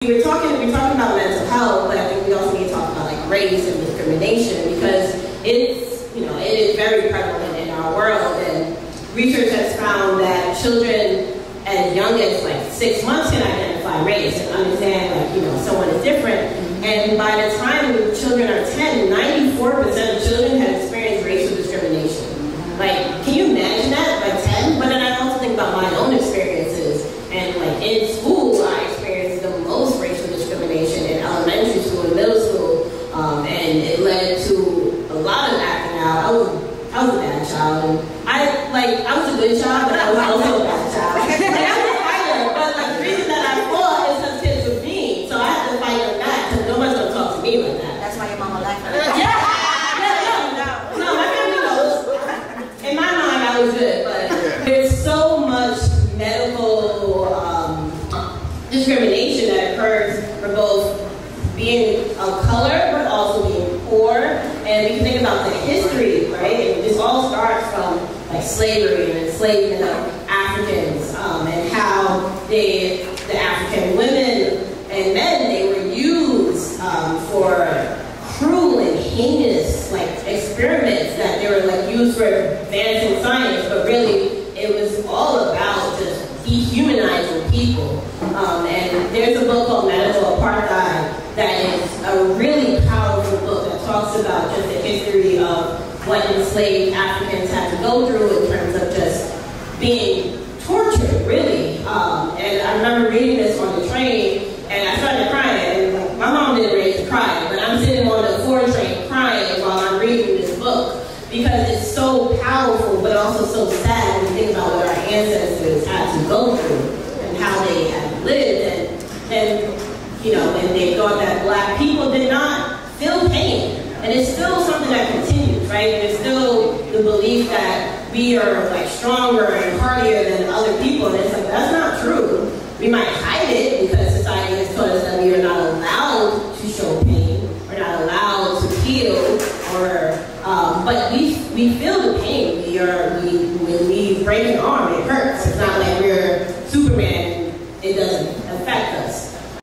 we're talking about mental health, but I think we also need to talk about like race and discrimination, because it's, you know, it is very prevalent in our world, and research has found that children as young as like 6 months can identify race and understand, like, you know, someone is different. And by the time children are 10, 94% of children have experienced racial discrimination. Like, can you imagine that by 10? But then I also think about my own experiences, and like in school, I experienced the most racial discrimination in elementary school and middle school, and it led to a lot of acting out. I was a bad child, and I was a good child, but I was also a bad child. Like, I was a fighter, but like the reason that I fought is because kids were mean, so I had to fight them back, because nobody's gonna talk to me like that. That's why your mama liked me. No, my family knows. In my mind, I was good, but there's so much medical discrimination that occurs for both being of color, but also being poor. And we can think about the history, right? And this all starts from like slavery and enslavement of Africans, and how the African women and men, they were used for cruel and heinous like experiments that they were like used for advancing science, but really it was all about just dehumanizing people. And there's a book called Medical Apartheid that is a really powerful book that talks about just the history of what enslaved Africans had to go through in terms of just being tortured, really. And I remember reading this on the train, and I started crying. And like, my mom didn't raise me crying, but I'm sitting on the 4 train crying while I'm reading this book, because it's so powerful, but also so sad when you think about what our ancestors had to go through and how they had lived, and you know, and they thought that black people did not feel pain. And it's still something that continues, right? There's still the belief that we are like stronger and hardier than other people, and it's like, that's not true. We might hide it because society has taught us that we are not allowed to show pain, we're not allowed to feel, or but we feel the pain. When we break an arm, it hurts. It's not like